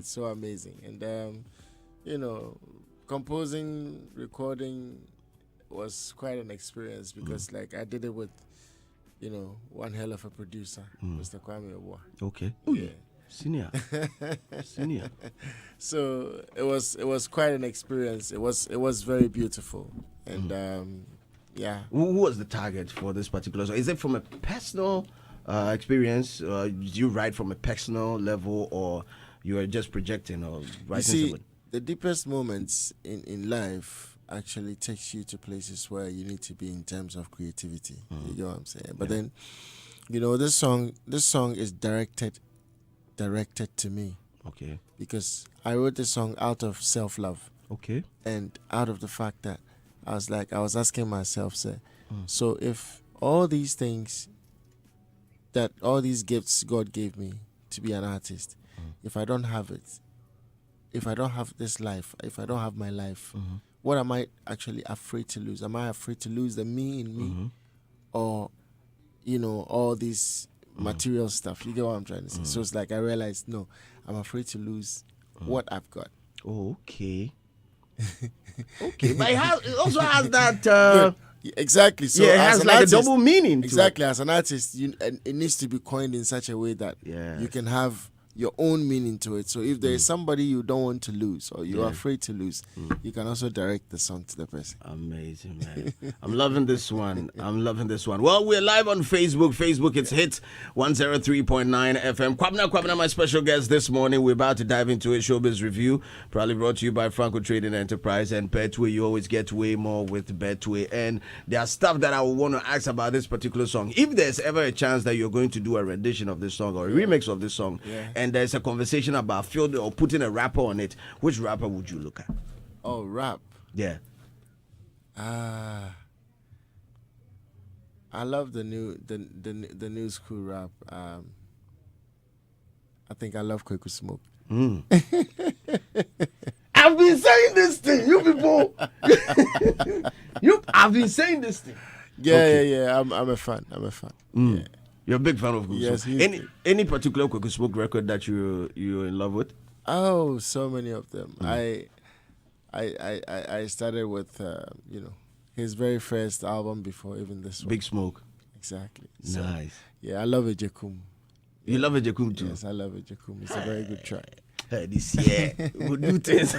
It's so amazing. And composing, recording was quite an experience because like I did it with one hell of a producer, Mr. Kwabena. Okay. Yeah. Senior. So it was quite an experience. It was very beautiful. And yeah. Who was the target for this particular song? Is it from a personal experience? Do you write from a personal level, or you are just projecting or writing? You see, something? the deepest moments in life actually takes you to places where you need to be in terms of creativity. You get what I'm saying? But then, this song is directed to me. Okay. Because I wrote this song out of self-love. Okay. And out of the fact that I was asking myself, so if all these things, all these gifts God gave me to be an artist, if I don't have it, if I don't have this life, if I don't have my life, what am I actually afraid to lose? Am I afraid to lose the me in me? Or, all this material stuff? You get what I'm trying to say? So it's like I realized, no, I'm afraid to lose what I've got. Okay. Okay, but it also has that... exactly. So it has like artist, a double meaning. Exactly. As an artist, it needs to be coined in such a way that you can have your own meaning to it. So if there is somebody you don't want to lose or you're afraid to lose, you can also direct the song to the person. Amazing, man. I'm loving this one. Well, we're live on Facebook. It's Hit 103.9 FM. Kwabena Kwabena, my special guest this morning. We're about to dive into a Showbiz review, probably brought to you by Franco Trading Enterprise and Betway. You always get way more with Betway. And there's stuff that I would want to ask about this particular song. If there's ever a chance that you're going to do a rendition of this song or a remix of this song, and there's a conversation about field or putting a rapper on it, which rapper would you look at? Oh, rap. Yeah. I love the new school rap. I think I love Kofi Smoke. I've been saying this thing, you people. I've been saying this thing. Yeah. I'm a fan. Yeah. You're a big fan of Kofi Smoke. Yes. Any particular Kofi Smoke record that you're in love with? Oh, so many of them. I started with his very first album before even this one. Big Smoke. Exactly. Nice. Yeah, I love Ejekum. You love Ejekum too? Yes, I love Ejekum. It's a very good track. This year we'll do things.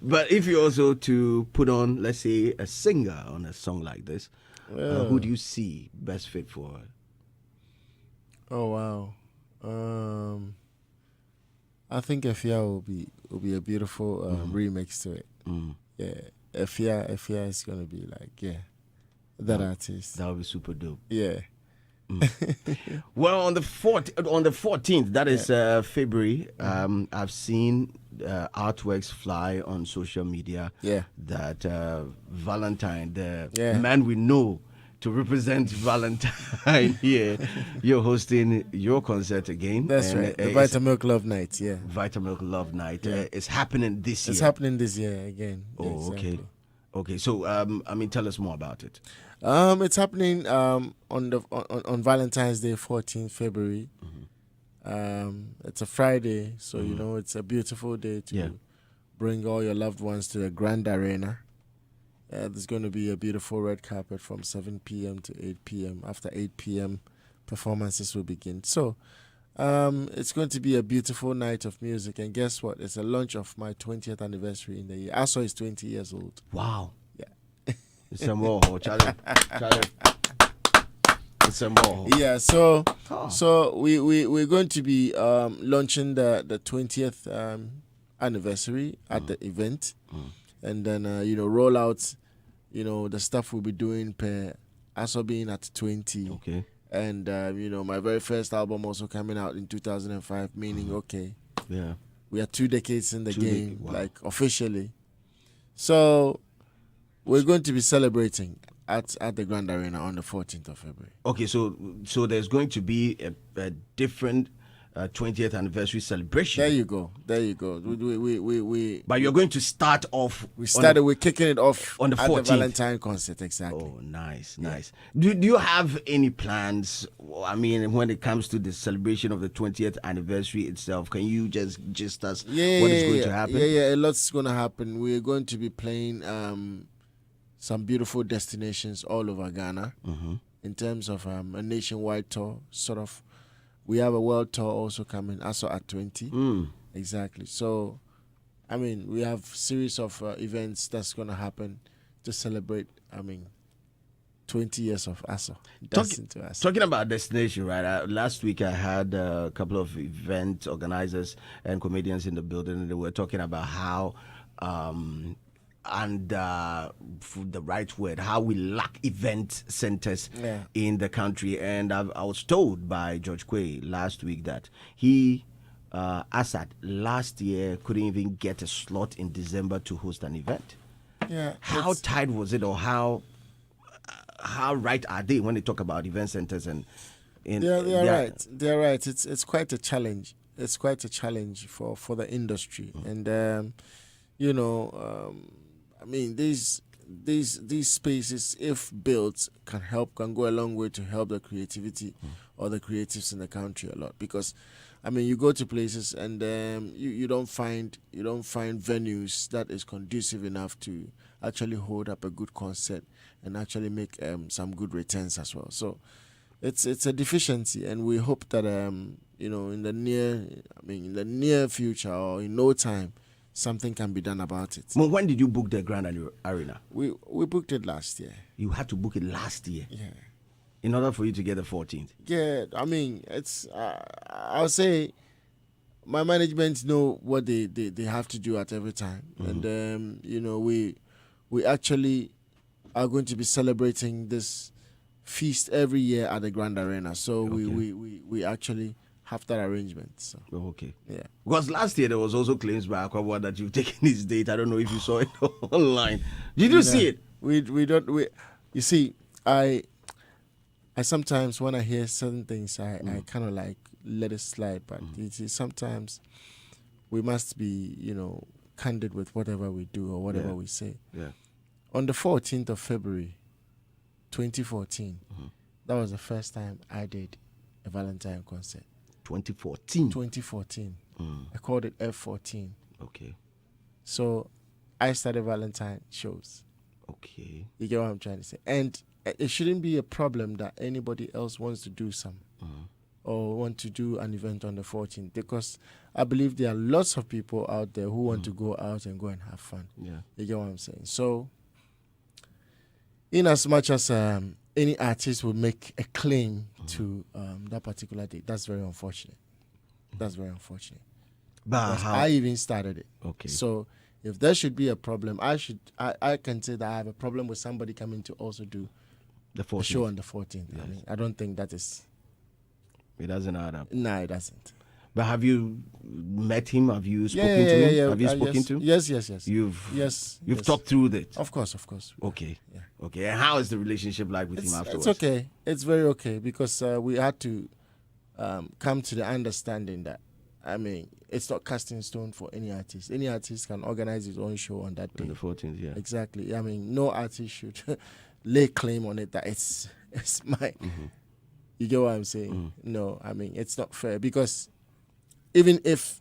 But if you also to put on, let's say, a singer on a song like this, who do you see best fit for it? Oh wow, I think Efia will be a beautiful remix to it. Yeah, Efia is gonna be like that artist. That would be super dope. Yeah. Well, on the 14th, that is February. I've seen artworks fly on social media. Yeah. That Valentine, the man we know to represent Valentine here, you're hosting your concert again. That's right. The Vitamilk Love Night. Yeah. Vitamilk Love Night. It's happening this year. It's happening this year again. Oh, exactly. Okay. So, tell us more about it. It's happening on Valentine's Day, 14th February. It's a Friday, so it's a beautiful day to bring all your loved ones to the Grand Arena. There's going to be a beautiful red carpet from 7 p.m. to 8 p.m. After 8 p.m., performances will begin. So it's going to be a beautiful night of music. And guess what? It's a launch of my 20th anniversary in the year. Aso is 20 years old. Wow. Yeah. It's a more, Charlie. It's a more. Yeah, so we're going to be launching the 20th anniversary at the event. And then, roll out, the stuff we'll be doing per Aso being at 20. Okay. And, my very first album also coming out in 2005, meaning, we are 2 decades in the game, like officially. So we're going to be celebrating at the Grand Arena on the 14th of February. Okay, so there's going to be a different 20th anniversary celebration. There you go. But you're going to start off. We're kicking it off on the 14th. At the Valentine concert, exactly. Oh, nice. Do you have any plans? I mean, when it comes to the celebration of the 20th anniversary itself, can you just us what is going to happen? Yeah, a lot's going to happen. We're going to be playing some beautiful destinations all over Ghana in terms of a nationwide tour, sort of. We have a world tour also coming, also at 20. Exactly. So, I mean, we have series of events that's going to happen to celebrate, 20 years of ASO. Talking about destination, right? Last week I had a couple of event organizers and comedians in the building, and they were talking about how, for the right word, how we lack event centers in the country. And I was told by George Quay last week that he, Assad, last year couldn't even get a slot in December to host an event. Yeah. How tight was it, or how right are they when they talk about event centers? They're right. They're right. It's quite a challenge. It's quite a challenge for the industry, and these spaces, if built, can go a long way to help the creativity or the creatives in the country a lot. Because, you go to places and you don't find venues that is conducive enough to actually hold up a good concert and actually make some good returns as well. So it's a deficiency, and we hope that in the near future or in no time, something can be done about it. Well, when did you book the Grand Arena? We booked it last year. You had to book it last year? Yeah. In order for you to get the 14th? Yeah, it's, I'll say my management know what they have to do at every time. And, we actually are going to be celebrating this feast every year at the Grand Arena. So we actually have that arrangement. So. Oh, okay. Yeah. Because last year there was also claims by Kwabena that you've taken his date. I don't know if you saw it online. Did you see it? You see, I sometimes when I hear certain things, I kind of like let it slide. But you see, sometimes we must be, candid with whatever we do or whatever we say. Yeah. On the 14th of February, 2014, that was the first time I did a Valentine concert. 2014. I called it F14. Okay. So I started Valentine shows. Okay. You get what I'm trying to say? And it shouldn't be a problem that anybody else wants to do some or want to do an event on the 14th, because I believe there are lots of people out there who want to go out and go and have fun. Yeah. You get what I'm saying? So in as much as any artist will make a claim to that particular date, that's very unfortunate. That's very unfortunate. But how? I even started it. Okay. So if there should be a problem, I can say that I have a problem with somebody coming to also do the show on the 14th. Yes. I don't think that is. It doesn't add up. No, it doesn't. But have you met him? Have you spoken to him? Yeah. Have you spoken to him? Yes. You've talked through it? Of course. Okay. Yeah. Okay. And how is the relationship like with him afterwards? It's okay. It's very okay, because we had to come to the understanding that, it's not cast in stone for any artist. Any artist can organize his own show on that day. On the 14th, yeah. Exactly. No artist should lay claim on it that it's mine. You get what I'm saying? No, it's not fair, because even if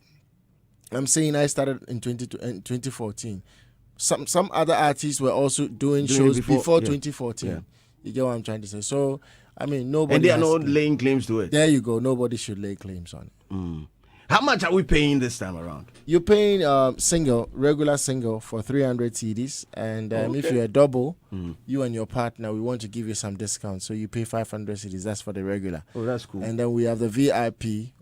I'm saying I started in 2014, some other artists were also doing shows before 2014. Yeah. You get what I'm trying to say? So, nobody. And they are not laying claims to it. There you go. Nobody should lay claims on it. How much are we paying this time around? You're paying regular single for 300 CDs, and if you're a double, you and your partner, we want to give you some discount, so you pay 500 CDs. That's for the regular. Oh, that's cool. And then we have the VIP,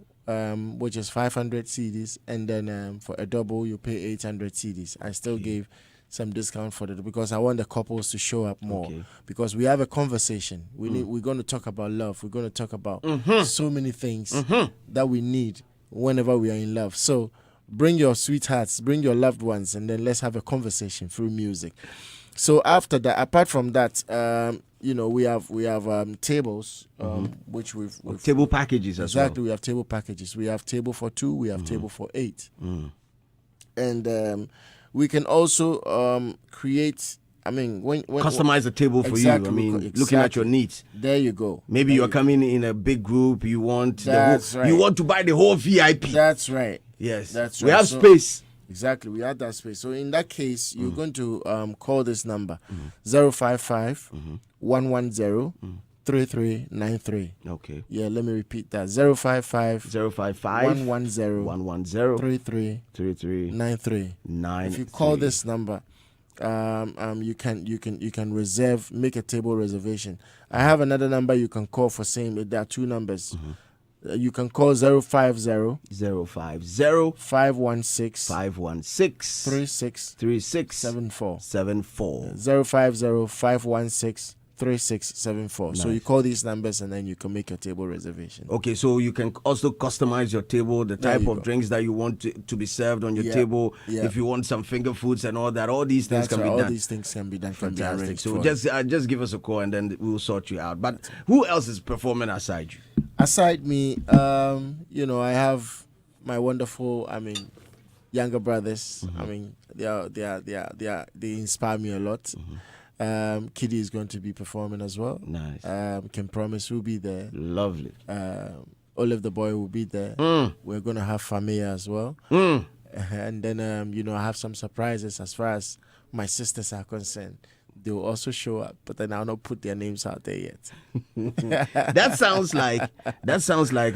which is 500 CDs, and then for a double, you pay 800 CDs. I still gave some discount for it because I want the couples to show up more, because we have a conversation. We're going to talk about love. We're going to talk about so many things that we need whenever we are in love. So bring your sweethearts, bring your loved ones, and then let's have a conversation through music. So after that, apart from that, we have tables, which we've table packages as well. Exactly, we have table packages. We have table for 2, we have table for 8, and we can also create. I mean, when customize the table for exactly, you. I mean, looking at your needs. There you go. Maybe you're coming in a big group. You want right. You want to buy the whole VIP. That's right. Yes, that's right. We have space. Exactly, we have that space. So in that case, you're going to call this number 055 110 3393. Okay. Yeah, let me repeat that. 055 110 3393. If you call this number, you can reserve, make a table reservation. I have another number you can call for same. There are 2 numbers. You can call 050 516 3674 050 516 3674. So you call these numbers and then you can make a table reservation. Okay, so you can also customize your table, the type of drinks that you want to be served on your table. If you want some finger foods and all that, all these things can be done. All these things can be done. Fantastic. So just give us a call and then we'll sort you out. But who else is performing aside you? Aside me, I have my wonderful, younger brothers. They inspire me a lot. Kiddy is going to be performing as well. Nice. Can Promise will be there. Lovely. Olive the Boy will be there. We're going to have Famia as well. And then, I have some surprises as far as my sisters are concerned. They will also show up, but then I'll not put their names out there yet. That sounds like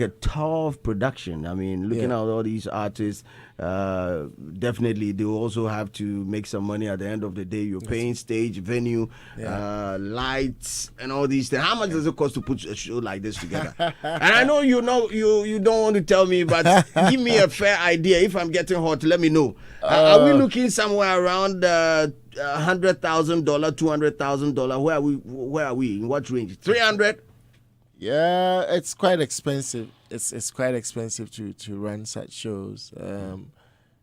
a tough production. I mean, looking at all these artists, definitely they will also have to make some money at the end of the day. You're paying stage, venue, lights, and all these things. How much does it cost to put a show like this together? And I know you don't want to tell me, but give me a fair idea. If I'm getting hot, let me know. Are we looking somewhere around $100,000, $200,000? Where are we? In what range? 300? Yeah, it's quite expensive. It's quite expensive to run such shows.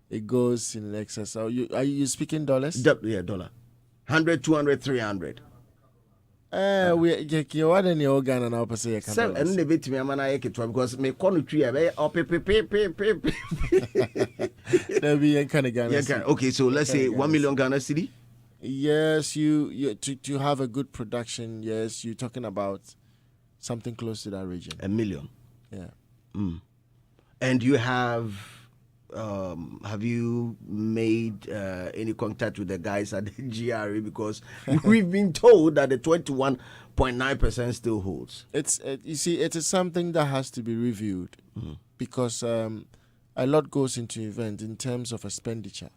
It goes in excess. Are you speaking dollars? Yeah, dollar. 100, 200, 300. You want any organ and I'll say and the bit me amana because me corner tree There be a kind of Ghana. Okay, so let's say 1 million Ghana cedi. Yes, you to have a good production. Yes, you're talking about something close to that region. $1 million. Yeah. And you have you made any contact with the guys at the GRA? Because we've been told that the 21.9% still holds. You see, it is something that has to be reviewed because a lot goes into event in terms of expenditure.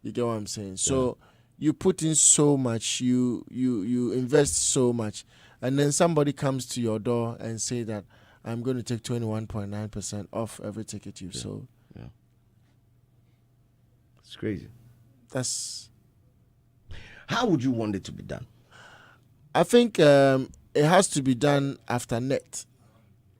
You get what I'm saying? So you put in so much, you invest so much, and then somebody comes to your door and say that I'm going to take 21.9% off every ticket you've sold. Yeah. It's crazy. How would you want it to be done? I think it has to be done after net.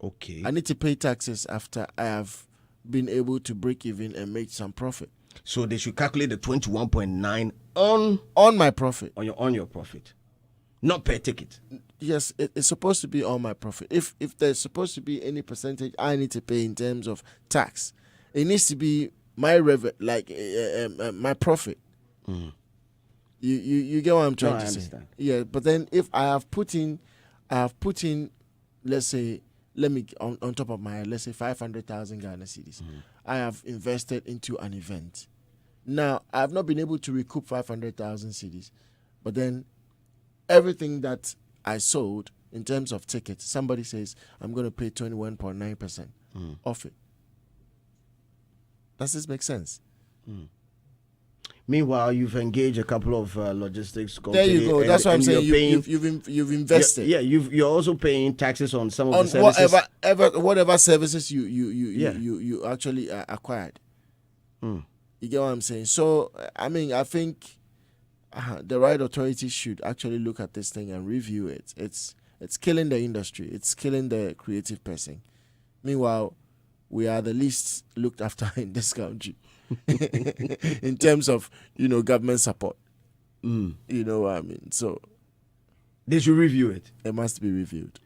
Okay. I need to pay taxes after I have been able to break even and make some profit. So they should calculate the 21.9 on my profit. On your profit. Not per ticket. Yes, it's supposed to be on my profit. If there's supposed to be any percentage I need to pay in terms of tax, it needs to be my my profit. You get what I'm trying to say? Understand. Yeah, but then if I have put in, let's say, on top of my head, let's say 500,000 Ghana cedis. I have invested into an event. Now I have not been able to recoup 500,000 cedis, but then everything that I sold in terms of tickets, somebody says I'm going to pay 21.9% off it. Does this make sense? Meanwhile, you've engaged a couple of logistics companies. There you go. That's what I'm saying. You've invested. Yeah, you're also paying taxes on some of the services. Whatever services you actually acquired. You get what I'm saying? So I think the right authorities should actually look at this thing and review it. It's killing the industry. It's killing the creative person. Meanwhile, we are the least looked after in this country in terms of government support. You know what I mean? So they should review it. It must be reviewed.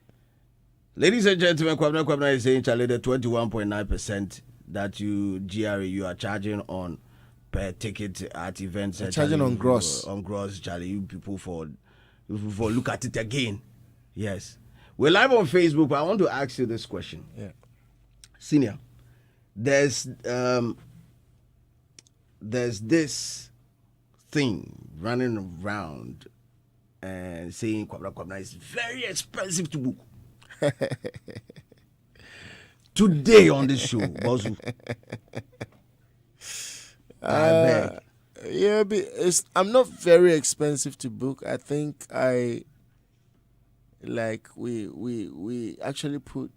Ladies and gentlemen, Kwabena Kwabena is saying, Charlie, the 21.9% that you are charging on per ticket at events. Charging on gross. On gross, Charlie, you people for look at it again. Yes. We're live on Facebook, but I want to ask you this question. Yeah. Senior, there's this thing running around and saying Kwabena Kwabena is very expensive to book. Today on this show, Bozu. I beg. Yeah, I'm not very expensive to book. I think we actually put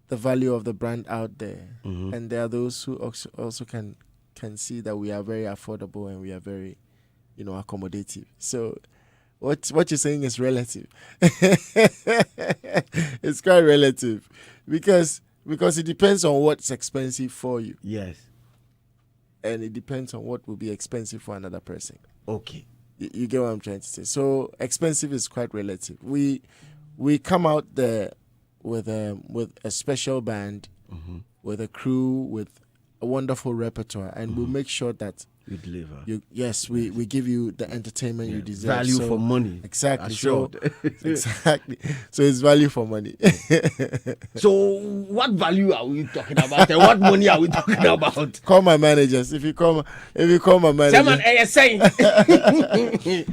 the value of the brand out there, and there are those who also can see that we are very affordable and we are very, accommodative. So what you're saying is relative. It's quite relative because it depends on what's expensive for you. Yes. And it depends on what will be expensive for another person. Okay. You get what I'm trying to say. So expensive is quite relative. We come out there with a special band, with a crew, with a wonderful repertoire, and we'll make sure that you deliver. We give you the entertainment you deserve. Value for money. Exactly. Assured. Exactly. So it's value for money. So what value are we talking about? And what money are we talking about? Call my managers. If you call my managers.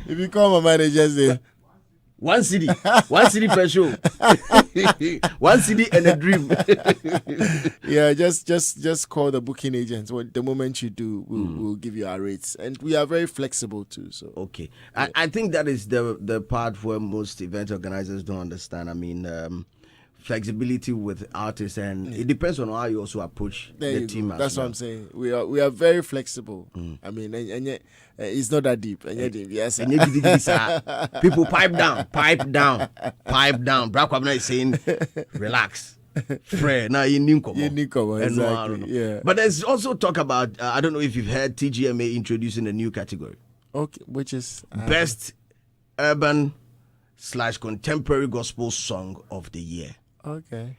If you call my managers, they 1 city per show. 1 city and a dream. Yeah, just call the booking agents. The moment you do, we'll give you our rates, and we are very flexible too. So okay, I think that is the part where most event organizers don't understand. I mean, flexibility with artists, and it depends on how you also approach the team. That's what I'm saying. We are very flexible. I mean, and yet it's not that deep. And yet, yes, people pipe down. Bra Kwabena is saying, relax. Fred, now you need exactly. Yeah. But there's also talk about I don't know if you've heard TGMA introducing a new category. Okay, which is best urban/contemporary gospel song of the year. Okay.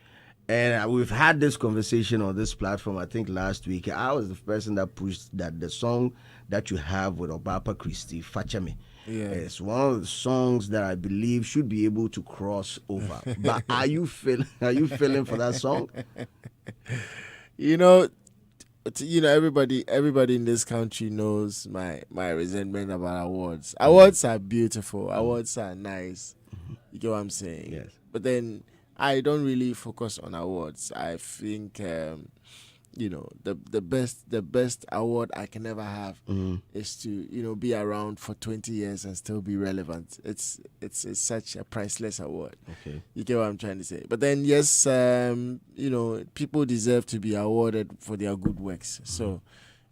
And we've had this conversation on this platform, I think last week. I was the person that pushed that the song that you have with Obapa Christie, Fachame, is one of the songs that I believe should be able to cross over. But are you feeling for that song? Everybody in this country knows my resentment about awards. Awards are beautiful. Awards are nice. You get what I'm saying? Yes. But then I don't really focus on awards. I think the best award I can ever have is to be around for 20 years and still be relevant. It's such a priceless award. Okay. You get what I'm trying to say? But then yes, people deserve to be awarded for their good works. So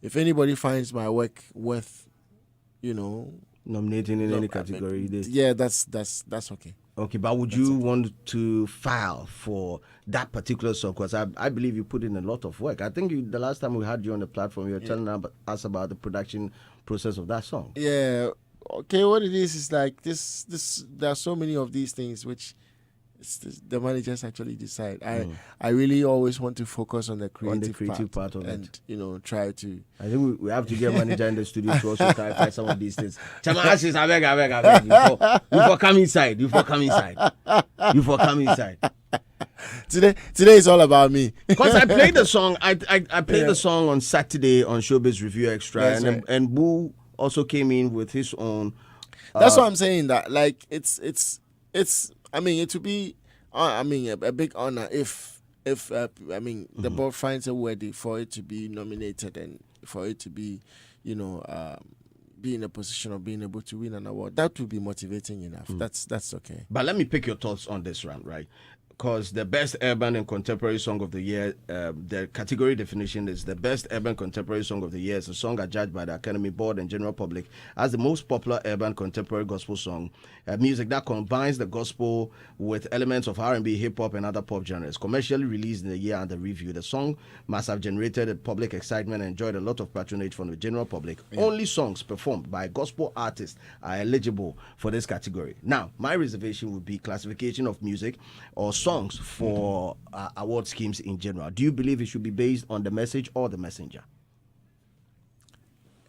if anybody finds my work worth nominating in any category, that's okay. Okay, but would you want to file for that particular song? Because I believe you put in a lot of work. I think the last time we had you on the platform, you were telling us about the production process of that song. Yeah. Okay, what it is like this. There are so many of these things which the managers actually decide. I really always want to focus on the creative part of and, it. try to. I think we have to get a manager in the studio to also clarify some of these things. Chama ashes, I beg. You for come inside. Today is all about me. Because I played the song. I played the song on Saturday on Showbiz Review Xtra, and Boo also came in with his own. That's what I'm saying. That like it's. I mean, it would be, a big honor if the board finds a way for it to be nominated and for it to be, be in a position of being able to win an award. That would be motivating enough. That's okay. But let me pick your thoughts on this round, right? because the best urban and contemporary song of the year, the category definition is the best urban contemporary song of the year is a song adjudged by the Academy Board and general public as the most popular urban contemporary gospel song, music that combines the gospel with elements of R&B, hip-hop, and other pop genres. Commercially released in the year under review, the song must have generated public excitement and enjoyed a lot of patronage from the general public. Only songs performed by gospel artists are eligible for this category. Now, my reservation would be classification of music or songs for award schemes in general. Do you believe it should be based on the message or the messenger?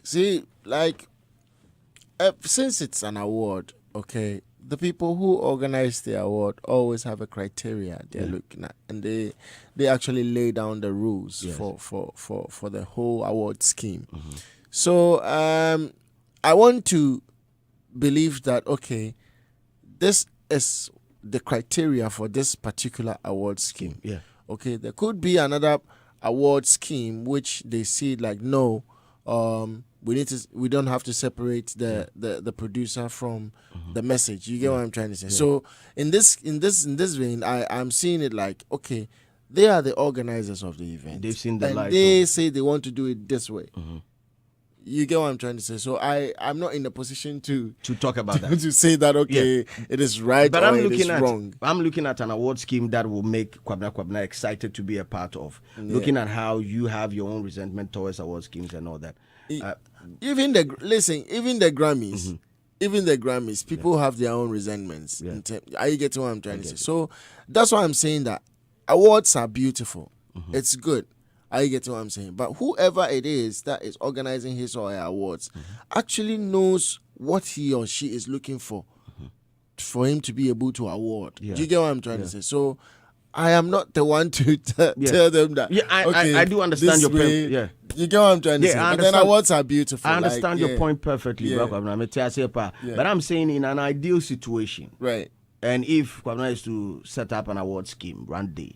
See, like, since it's an award, okay, the people who organize the award always have a criteria they're looking at, and they actually lay down the rules for the whole award scheme. So I want to believe that, okay, this is the criteria for this particular award scheme. Yeah. Okay, there could be another award scheme which they see like, no, we don't have to separate the producer from the message. You get what I'm trying to say? So in this vein, I'm seeing it like, okay, they are the organizers of the event. They've seen the light. They say they want to do it this way. You get what I'm trying to say? So I'm not in a position to talk about that. To say that, okay, it is right, but or it is wrong. I'm looking at an award scheme that will make Kwabena Kwabena excited to be a part of. Looking at how you have your own resentment towards award schemes and all that. Even the Grammys, people have their own resentments. Are you getting what I'm trying to say? So that's why I'm saying that awards are beautiful. It's good. Are you getting what I'm saying? But whoever it is that is organizing his or her awards actually knows what he or she is looking for him to be able to award. Do you get what I'm trying to say? So I am not the one to tell them that. Yeah, I do understand your point. Yeah. You get what I'm trying to say? But then awards are beautiful. I understand your point perfectly, but I'm saying in an ideal situation, right? And if Kwabena is to set up an award scheme one day,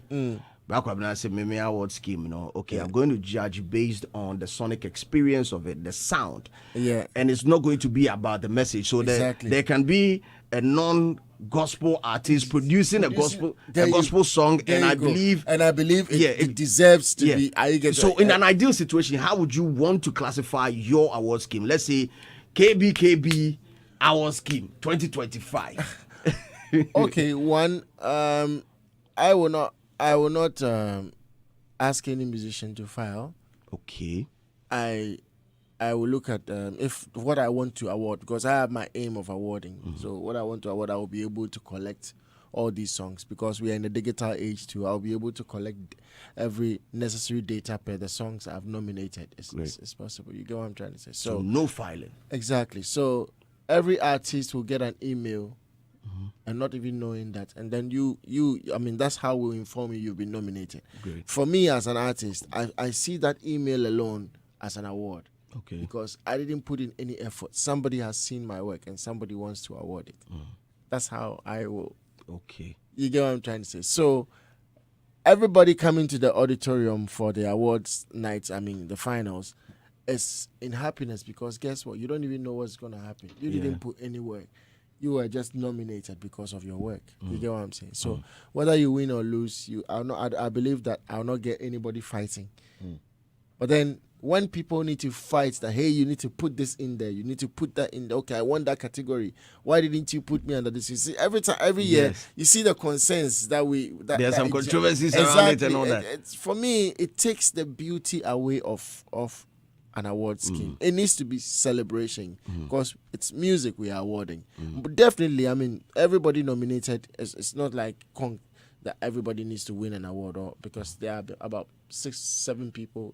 Kwabena say, "Me award scheme, you know, okay, I'm going to judge based on the sonic experience of it, the sound, and it's not going to be about the message. So there can be a non-gospel artist producing a gospel song, and I believe it deserves to be. So in an ideal situation, how would you want to classify your award scheme? Let's say KBKB award scheme 2025. Okay, one, I will not ask any musician to file. Okay. I will look at if what I want to award, because I have my aim of awarding. So what I want to award, I will be able to collect all these songs, because we are in the digital age too. I'll be able to collect every necessary data per the songs I've nominated. It's possible. You get what I'm trying to say? So no filing. Exactly. So every artist will get an email and not even knowing that. And then that's how we'll inform you you've been nominated. Great. For me as an artist, I see that email alone as an award. Okay. Because I didn't put in any effort. Somebody has seen my work and somebody wants to award it. That's how I will. Okay. You get what I'm trying to say? So everybody coming to the auditorium for the awards nights, the finals, is in happiness, because guess what? You don't even know what's going to happen. You didn't put any work. You were just nominated because of your work. You get what I'm saying? So whether you win or lose, I believe that I'll not get anybody fighting. But then when people need to fight that, hey, you need to put this in there, you need to put that in there. Okay, I want that category. Why didn't you put me under this? You see, every year, you see the concerns that there's some controversies around it and all that. For me, it takes the beauty away of an award scheme. It needs to be celebration, because it's music we are awarding. But definitely, everybody nominated. It's not like that everybody needs to win an award, or because there are about 6-7 people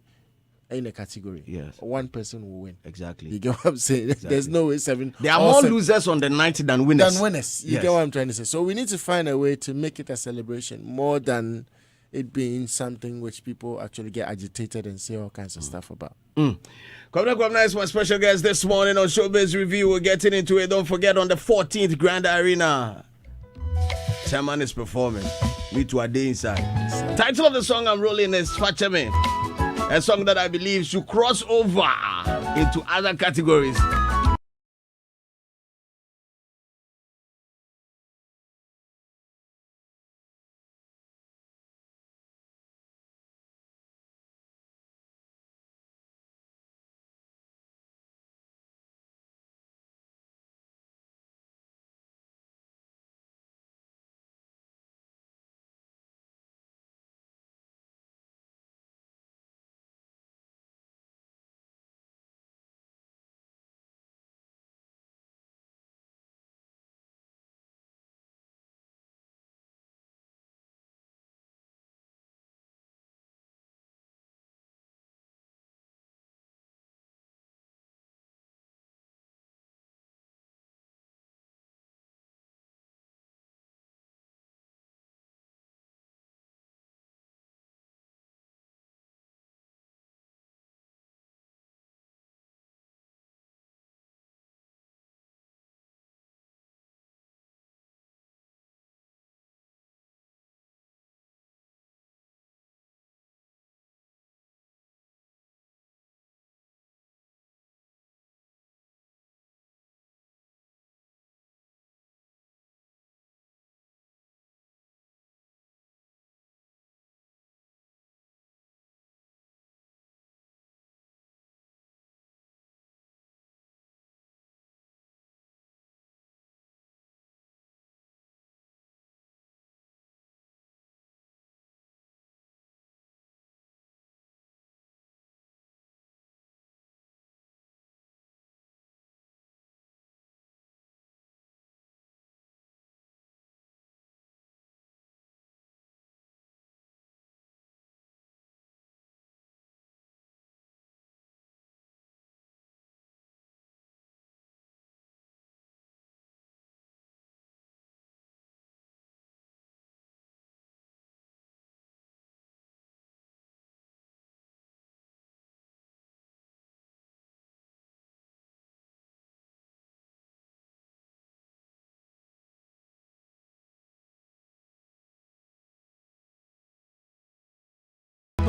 in a category. Yes. One person will win. Exactly. You get what I'm saying? Exactly. There's no way 7. There are more losers on the night than winners. You get what I'm trying to say? So we need to find a way to make it a celebration more than it being something which people actually get agitated and say all kinds of stuff about. Kwabena Kwabena is my special guest this morning on Showbiz Review. We're getting into it. Don't forget, on the 14th Grand Arena, Chairman is performing. Me too, a day inside. Title of the song I'm rolling is Facheme. A song that I believe should cross over into other categories.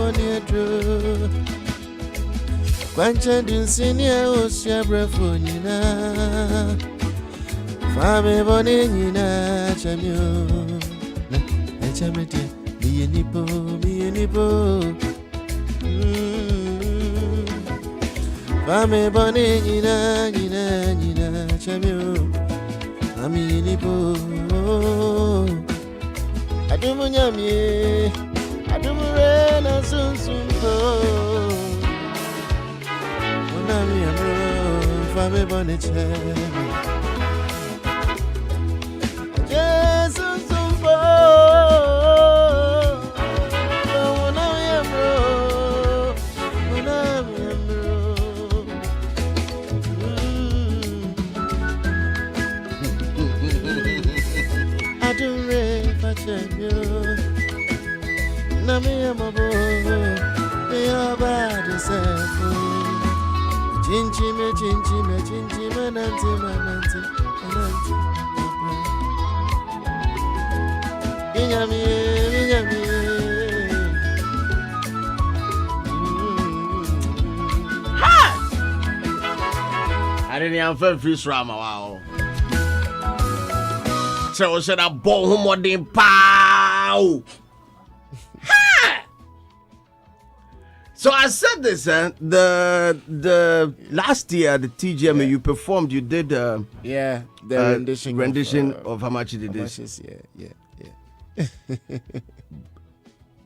bonnie true. Quancha dun senior was your brefonina. Fame bonnie nina chamio. Chamete, me and Nipo. Fame bonnie nina chamio. Ami Nipo. Adumunyami, Adumurena Sunsunko. Monami amro, Fame Boniche. Jesus Sunko. Monami amro, Monami amro. Adumre Fachemio. Nami amabo, me abade sefu. Chinchime, nanti. Inyami. Ha! I didn't have a fish ram, wow. So I said, I bought him more than pow. So I said this, the last year the TGM you performed, you did the rendition of how much it is. Yeah.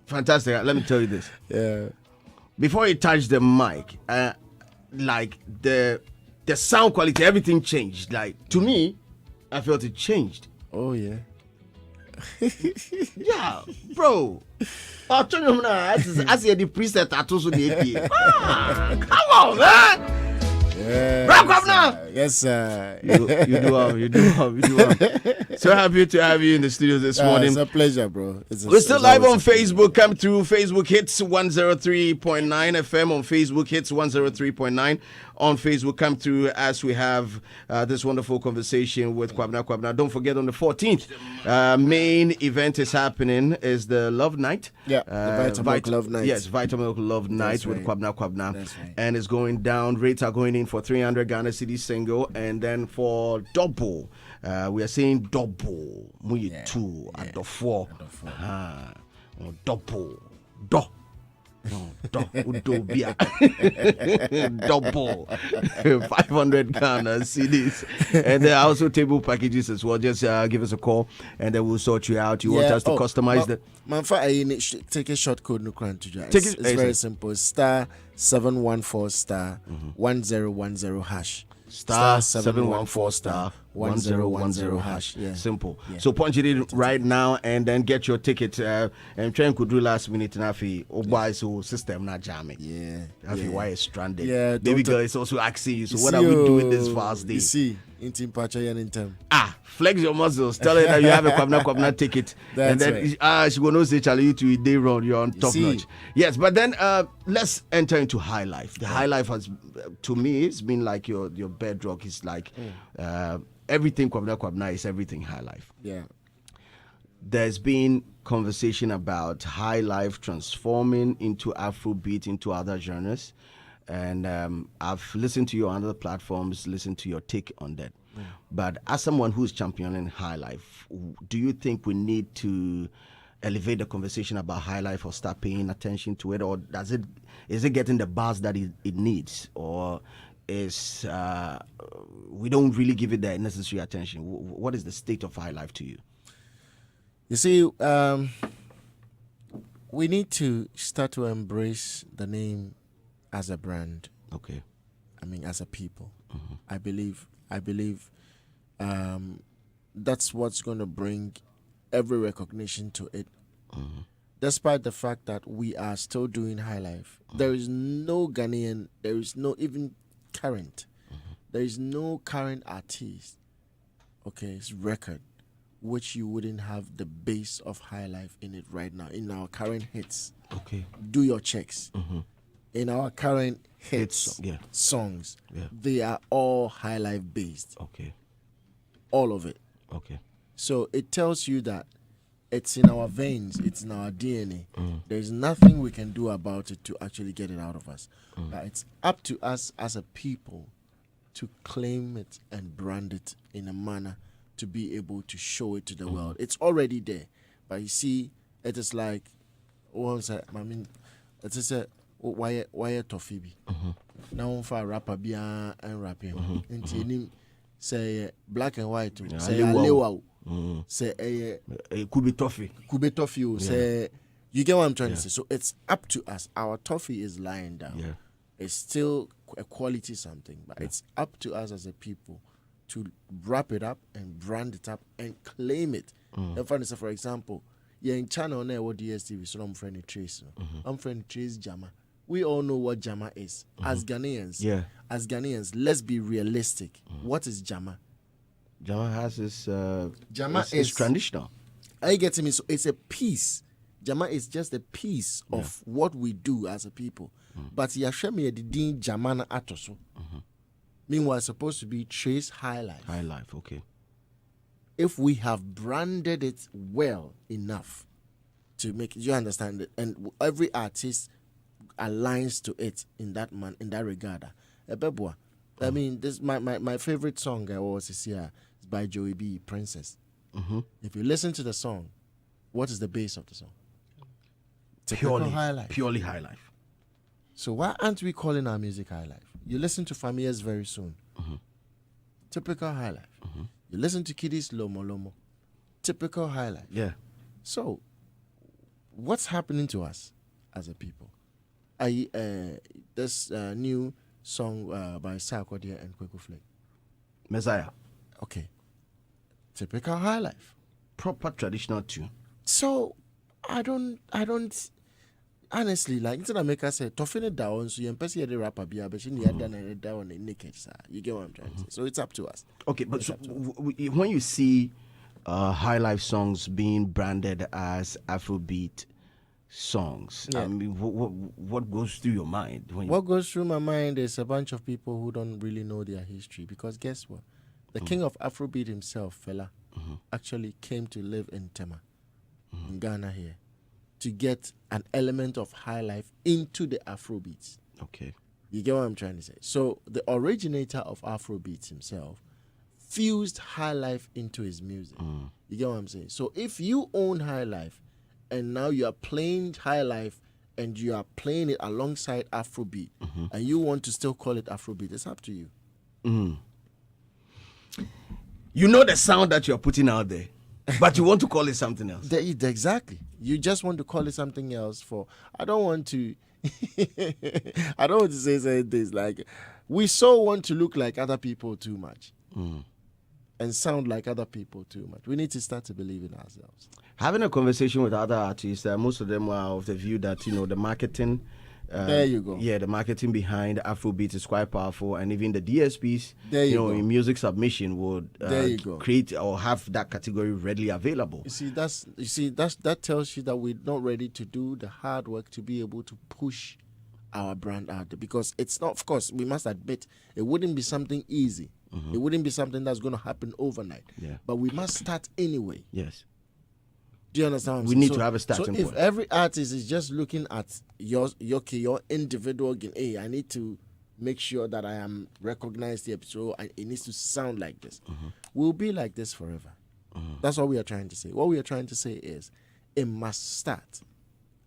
Fantastic. Let me tell you this. Yeah. Before you touch the mic, like the sound quality, everything changed. Like to me, I felt it changed. Oh yeah. Yeah, bro. I'll tell you now. As the preset, I told you the APA. Come on, man. Yes, sir. You do have. So happy to have you in the studio this morning. It's a pleasure, bro. We're still live on Facebook. Come through Facebook Hits 103.9 FM on Facebook Hits 103.9 on Facebook. Come through as we have this wonderful conversation with Kwabena Kwabena. Don't forget on the 14th, main event is happening is the Love Night. Yeah, the Vitamilk Love Night. Yes, Vitamilk Love Night with Kwabena Kwabena. Right. And it's going down. Rates are going in for 300 Ghana Cedi single, and then for double, we are saying double. Muyi 2 at the 4. Double. Double 500 Ghana CDs, and there are also table packages as well. Just give us a call and then we'll sort you out. You want us to customize the take a short code no crunch to it's very simple. *714* 1010 hash. *714* 1010 hash. Yeah. Simple. Yeah. So punch it in right now and then get your ticket. And train could do last minute nafi buy so system not jamming. Yeah. Nafi why is stranded. Yeah. Baby girl is also asking you. So what are we doing this fast day? You see, in Team Pacha and in time. Flex your muscles. Tell her that you have a Kwabena ticket. That's and then right. she will not say Charlie you to a day round. You're on top notch. Yes, but then let's enter into high life. The high life has to me it's been like your bedrock. It's like everything Kwabena Kwabena is everything high life. Yeah. There's been conversation about high life transforming into Afrobeat, into other genres. And I've listened to you on other platforms, listened to your take on that. Yeah. But as someone who's championing high life, do you think we need to elevate the conversation about high life or start paying attention to it? Or is it getting the buzz that it needs? Or is we don't really give it the necessary attention? What is the state of high life to you? You see, we need to start to embrace the name as a brand. Okay. I mean, as a people. Mm-hmm. I believe that's what's going to bring every recognition to it. Mm-hmm. Despite the fact that we are still doing high life, there is no Ghanaian, there is no even current, there is no current artist, it's record, which you wouldn't have the base of high life in it right now, in our current hits. Okay. Do your checks. Mm-hmm. In our current hits, songs, they are all high life based. Okay. All of it. Okay. So it tells you that It's in our veins. It's in our DNA. There's nothing we can do about it to actually get it out of us. But it's up to us as a people to claim it and brand it in a manner to be able to show it to the world. It's already there. But you see, it is like, it is a why toffee be. Now for rapper be and rapping. And say black and white say alewa. Say Kubi toffee. Say you get what I'm trying to say. So it's up to us. Our toffee is lying down. Yeah. It's still a quality something, but it's up to us as a people to wrap it up and brand it up and claim it. For example, in China on what DSTV, so I'm friendly Trace. I'm friendly Trace Jama. We all know what Jama is. As Ghanaians, let's be realistic. What is Jama? Jama has this. Jama is traditional. Are you getting me? So it's a piece. Jama is just a piece of what we do as a people. But Yashemi Din Jamana Atoso. Meanwhile, it's supposed to be Trace High Life. High Life, okay. If we have branded it well enough to make it, you understand it, and every artist aligns to it in that regard. I mean, this my favorite song I always hear is by Joey B, Princess. If you listen to the song, what is the base of the song? Purely High Life. Purely High Life. So why aren't we calling our music High Life? You listen to Familiars very soon. Typical High Life. You listen to Kiddies Lomo Lomo. Typical High Life. Yeah. So what's happening to us as a people? This new song by Sarkodie and Kweku Flake. Messiah. Okay. Typical High Life. Proper traditional tune. So I don't honestly, like instead of make us say toughen down so you empty the rapper be but you need done down in naked, sir. You get what I'm trying to say. So it's up to us. Okay, but so when you see High Life songs being branded as Afrobeat songs, I mean, what goes through your mind? What goes through my mind is a bunch of people who don't really know their history, because guess what? The king of Afrobeat himself, Fela, actually came to live in Tema, in Ghana here, to get an element of high life into the Afrobeats. Okay. You get what I'm trying to say? So the originator of Afrobeats himself fused high life into his music. You get what I'm saying? So if you own high life and now you are playing high life and you are playing it alongside Afrobeat and you want to still call it Afrobeat, it's up to you. You know the sound that you're putting out there, but you want to call it something else. Exactly. You just want to call it something else I don't want to say this, like we so want to look like other people too much and sound like other people too much. We need to start to believe in ourselves. Having a conversation with other artists, most of them are of the view that, the marketing. There you go. Yeah, the marketing behind Afrobeat is quite powerful, and even the DSPs, in music submission would create or have that category readily available. That tells you that we're not ready to do the hard work to be able to push our brand out there, because it's not. Of course, we must admit it wouldn't be something easy. It wouldn't be something that's going to happen overnight. Yeah. But we must start anyway. Yes. Do you understand? We need to have a starting point. So if every artist is just looking at your individual gain, hey, I need to make sure that I am recognized here, so it needs to sound like this. We'll be like this forever. That's what we are trying to say. What we are trying to say is it must start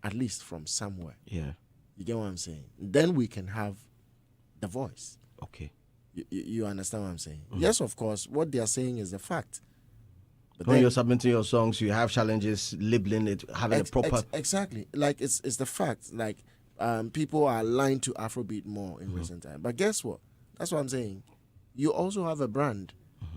at least from somewhere. Yeah. You get what I'm saying? Then we can have the voice. Okay. You understand what I'm saying? Yes, of course, what they are saying is a fact. But when you're submitting your songs, you have challenges labeling it, having a proper... Exactly. Like, it's the fact. Like, people are aligned to Afrobeat more in recent time. But guess what? That's what I'm saying. You also have a brand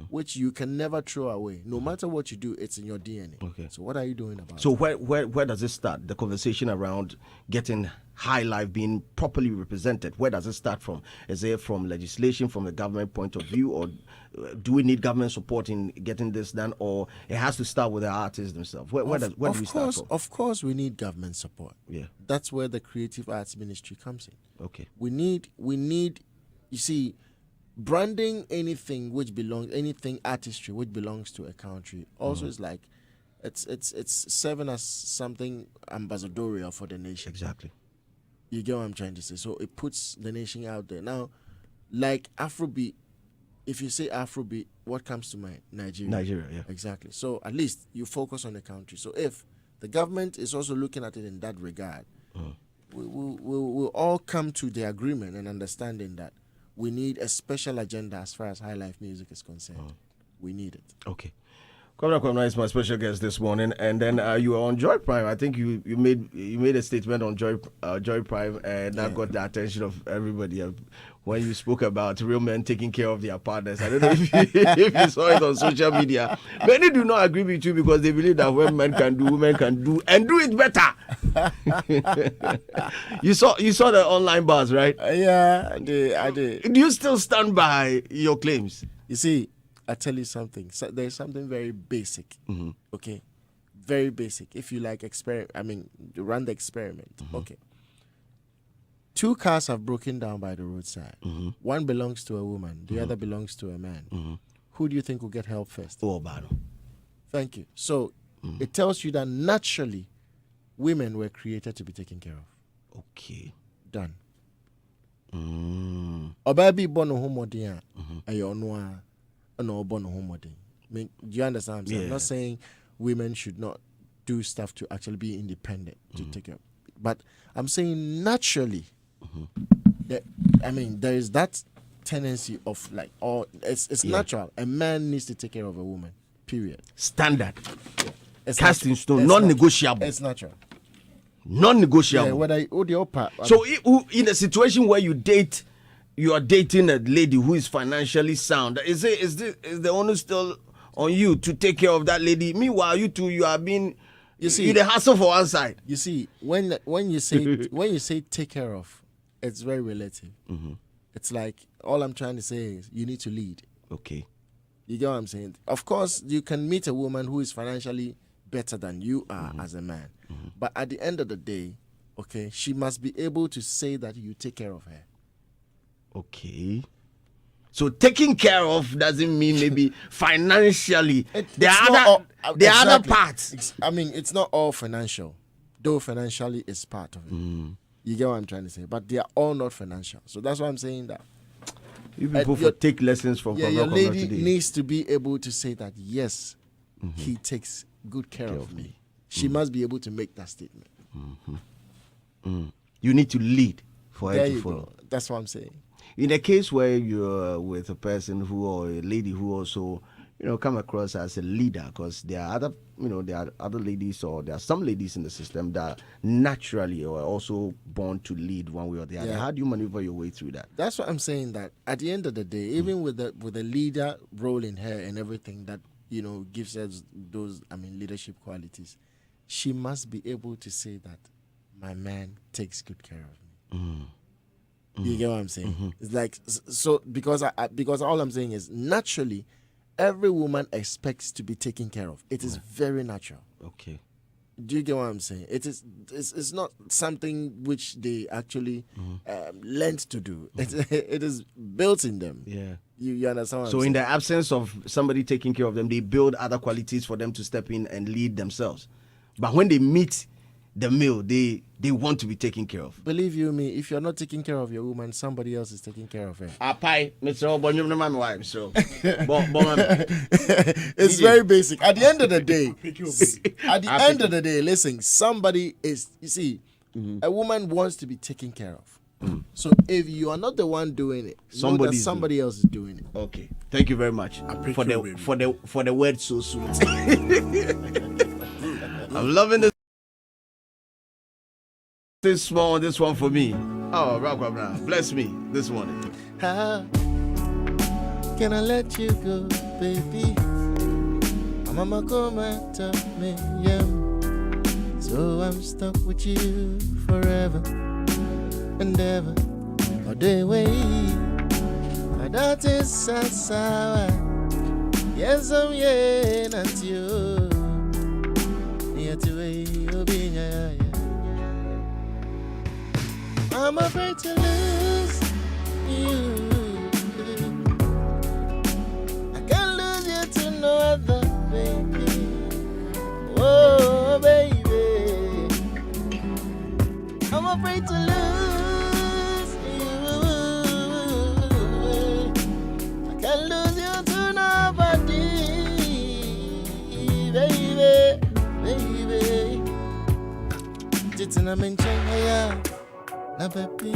which you can never throw away. No matter what you do, it's in your DNA. Okay. So what are you doing about it? So where does it start? The conversation around getting high life being properly represented, where does it start from? Is it from legislation, from the government point of view, or do we need government support in getting this done, or it has to start with the artists themselves? Where do we start from? Of course, we need government support. Yeah. That's where the Creative Arts Ministry comes in. Okay. We need, you see, branding anything artistry which belongs to a country also is like it's serving as something ambassadorial for the nation. Exactly. You get what I'm trying to say? So it puts the nation out there. Now, like Afrobeat, if you say Afrobeat, what comes to mind? Nigeria. Nigeria, yeah. Exactly. So at least you focus on the country. So if the government is also looking at it in that regard, we'll all come to the agreement and understanding that we need a special agenda as far as high life music is concerned. We need it. Okay. Kwabena Kwabena is my special guest this morning, and then you are on Joy Prime. I think you made a statement on Joy Prime, and that got the attention of everybody when you spoke about real men taking care of their partners. I don't know if you saw it on social media. Many do not agree with you because they believe that when men can do, women can do, and do it better. You saw the online bars, right? Yeah, I did. Do you still stand by your claims? You see, I tell you something. So there's something very basic. Okay, very basic. If you like run the experiment. Okay. 2 cars have broken down by the roadside. One belongs to a woman. The other belongs to a man. Who do you think will get help first? Oh, Bano. Thank you. So it tells you that naturally, women were created to be taken care of. Okay. Done. Obabi bono homodin ayonwa no bono homodin. Do you understand what I'm saying? I'm not saying women should not do stuff to actually be independent to take care of. But I'm saying naturally there is that tendency of like, it's natural. A man needs to take care of a woman. Period. Standard. Yeah. Cast in stone. Non-negotiable. It's natural. Non-negotiable. Yeah, whether the so in a situation where you are dating a lady who is financially sound, is the onus still on you to take care of that lady? Meanwhile, you are being, you see, the hassle for one side. You see, when you say take care of, it's very relative. It's like, all I'm trying to say is you need to lead. Okay. You get what I'm saying? Of course, you can meet a woman who is financially better than you are as a man. But at the end of the day, okay, she must be able to say that you take care of her. Okay. So taking care of doesn't mean maybe financially. There are other parts. It's not all financial, though financially is part of it. You get what I'm trying to say? But they are all not financial. So that's why I'm saying that. You people take lessons from your lady needs to be able to say that, yes, he takes good care of me. She must be able to make that statement. You need to lead for her to follow. Go. That's what I'm saying. In a case where you're with a person or a lady who also, come across as a leader, because there are other ladies, or there are some ladies in the system that naturally are also born to lead one way or the other. How do you maneuver your way through that? That's what I'm saying, that at the end of the day, even with the leader role in her and everything that, gives her those, leadership qualities, she must be able to say that my man takes good care of me. You get what I'm saying? It's like, so because all I'm saying is, naturally, every woman expects to be taken care of. It is very natural. Okay. Do you get what I'm saying? It's not something which they actually learned to do. It is built in them. Yeah. You understand what I'm saying? saying? In the absence of somebody taking care of them, they build other qualities for them to step in and lead themselves. But when they meet the male, they want to be taken care of. Believe you me, if you're not taking care of your woman, somebody else is taking care of her. It's very basic. At the end of the day, listen, somebody is, you see, a woman wants to be taken care of. So if you are not the one doing it, somebody else is doing it. Okay. Thank you very much for the word so sweet. I'm loving this one for me. Oh, Kwabena, bless me this morning. How can I let you go, baby? I'm a Makoma taught me, yeah. So I'm stuck with you forever and ever. All day way, that is sour. Yes, I'm not you. Near to a being. I'm afraid to lose you. I can't lose you to no other, baby. I'm in China. Na baby,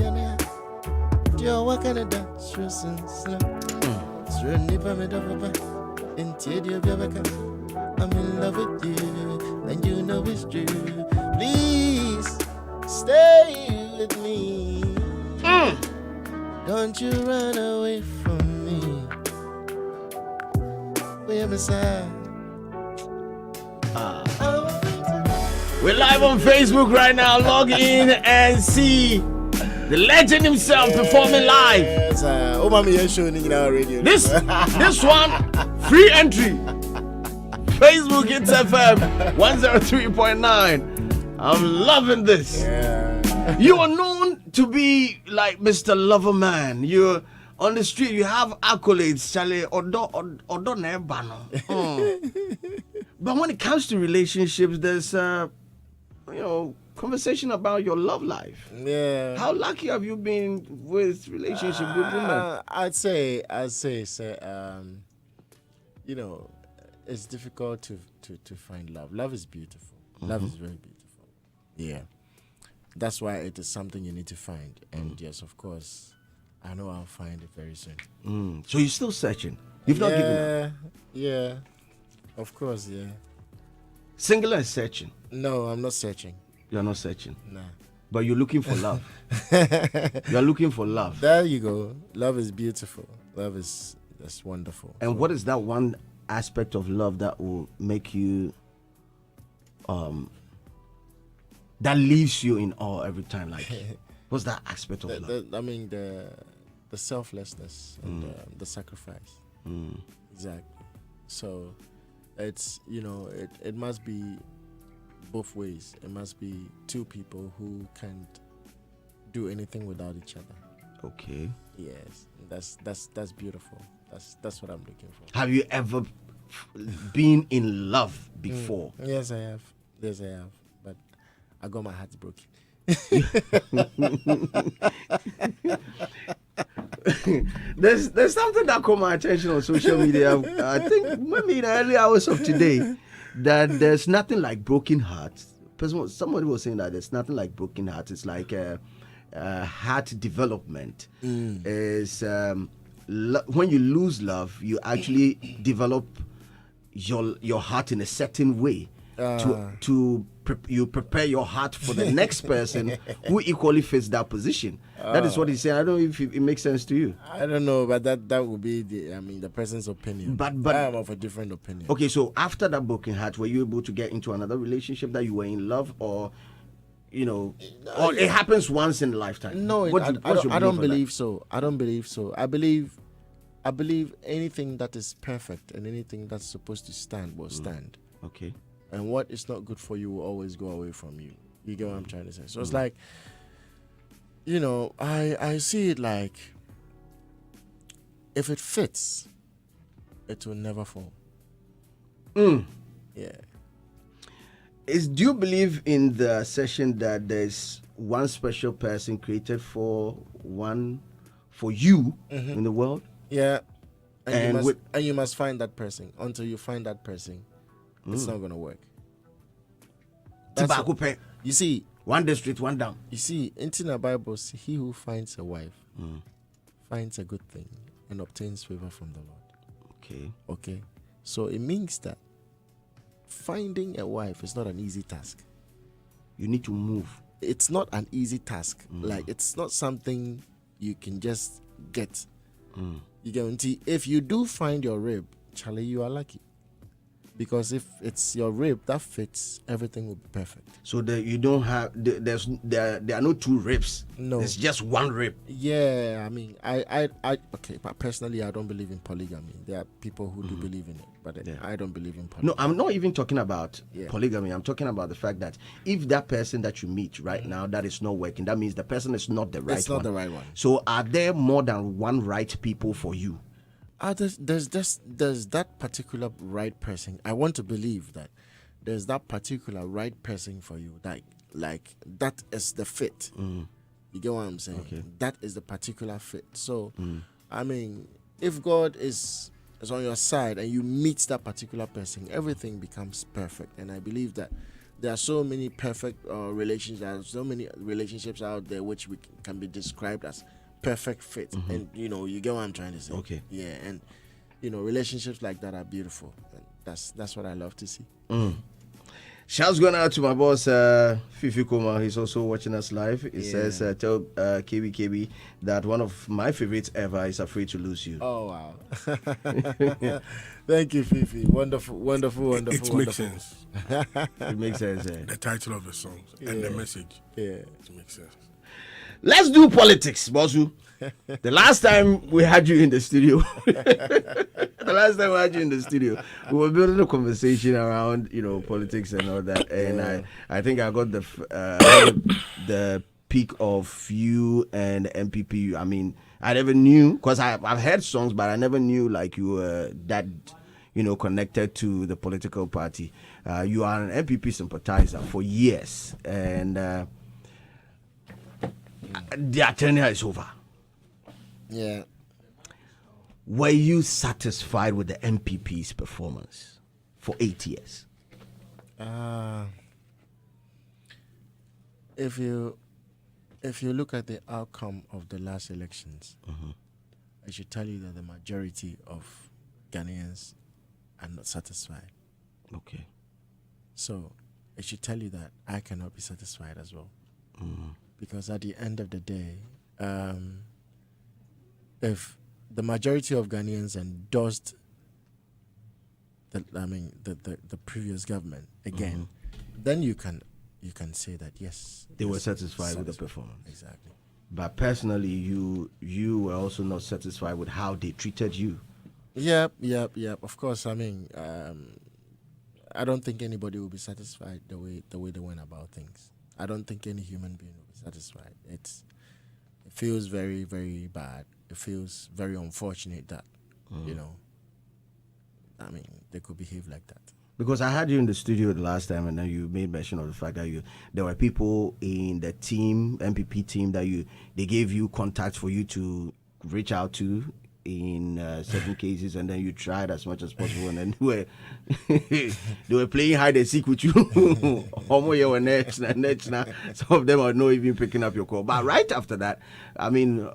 you're working at that stress and slum. It's really for me to papa. Instead, you're I'm in love with you, and you know it's true. Please stay with me. Don't you run away from me. Where am I? We're live on Facebook right now. Log in and see the legend himself performing live. Yes, Obama showing in our radio. This one, free entry. Facebook Hits FM 103.9. I'm loving this. Yeah. You are known to be like Mr. Loverman. You're on the street, you have accolades, Charlie, Odo Nebano. But when it comes to relationships, there's conversation about your love life. Yeah. How lucky have you been with relationship with women? I'd say, it's difficult to find love. Love is beautiful. Love is very beautiful. Yeah. That's why it is something you need to find. And yes, of course, I know I'll find it very soon. So you're still searching? You've not given up? Yeah. Of course, yeah. Single and searching? No, I'm not searching. You're not searching? Nah. But you're looking for love. You're looking for love. There you go. Love is beautiful. That's wonderful. And what is that one aspect of love that will make you that leaves you in awe every time? Like, what's that aspect of love? The selflessness and the sacrifice. Exactly. So it's it must be both ways. It must be two people who can't do anything without each other. Okay. Yes, that's beautiful. That's what I'm looking for. Have you ever been in love before? Yes, I have. But I got my heart broken. There's something that caught my attention on social media. I think maybe in the early hours of today, that there's nothing like broken hearts. Somebody was saying that there's nothing like broken hearts. It's like heart development. Is when you lose love, you actually develop your heart in a certain way you prepare your heart for the next person who equally fits that position. That is what he's saying. I don't know if it makes sense to you. I don't know, but that would be the person's opinion. But I am of a different opinion. Okay, so after that broken heart, were you able to get into another relationship that you were in love, or or it happens once in a lifetime? No, I don't believe so. I don't believe so. I believe anything that is perfect and anything that's supposed to stand will stand. Okay. And what is not good for you will always go away from you. You get what I'm trying to say? So it's like, I see it like, if it fits, it will never fall. Yeah. Do you believe in the session that there's one special person created for you in the world? Yeah. And you must find that person. Until you find that person, it's not going to work. You see, one day straight, one down. You see, in the Bible, he who finds a wife finds a good thing and obtains favor from the Lord. Okay. So it means that finding a wife is not an easy task. You need to move. It's not an easy task. Like, it's not something you can just get. You guarantee if you do find your rib, Charlie, you are lucky. Because if it's your rib that fits, everything will be perfect. So that you don't have there are no two ribs. No, it's just one rib. Yeah, I mean, I okay, but personally, I don't believe in polygamy. There are people who do believe in it, but I don't believe in polygamy. No, I'm not even talking about polygamy. I'm talking about the fact that if that person that you meet right now that is not working, that means the person is not the right one. It's not the right one. So are there more than one right people for you? There's that particular right person. I want to believe that there's that particular right person for you. Like that is the fit. You get what I'm saying? Okay. That is the particular fit. So, I mean, if God is on your side and you meet that particular person, everything becomes perfect. And I believe that there are so many perfect relations. There are so many relationships out there which can be described as perfect fit, and you get what I'm trying to say. Okay. Yeah, and relationships like that are beautiful. And that's what I love to see. Shouts going out to my boss, Fifi Koma. He's also watching us live. He says, tell KB that one of my favorites ever is Afraid to Lose You. Oh, wow. Thank you, Fifi. Wonderful. It makes sense. It makes sense. The title of the song and the message. Yeah. It makes sense. Let's do politics, Bosu. The last time we had you in the studio, we were building a conversation around, politics and all that. And I think I got the peak of you and MPP. I mean, I never knew, because I've heard songs, but I never knew like you were that, connected to the political party. You are an MPP sympathizer for years, and their tenure is over. Yeah. Were you satisfied with the MPP's performance for 8 years? If you look at the outcome of the last elections, I should tell you that the majority of Ghanaians are not satisfied. Okay. So it should tell you that I cannot be satisfied as well. Because at the end of the day, if the majority of Ghanaians endorsed the previous government again, then you can say that yes, they were satisfied with the performance. Exactly. But personally, you were also not satisfied with how they treated you. Yep. Of course, I mean, I don't think anybody will be satisfied the way they went about things. I don't think any human being will be satisfied. It feels very, very bad. It feels very unfortunate that, they could behave like that. Because I had you in the studio the last time, and then you made mention of the fact that there were people in the team, MPP team, that they gave you contacts for you to reach out to in certain cases, and then you tried as much as possible, and then they were playing hide and seek with you. Some of them are not even picking up your call. But right after that, I mean,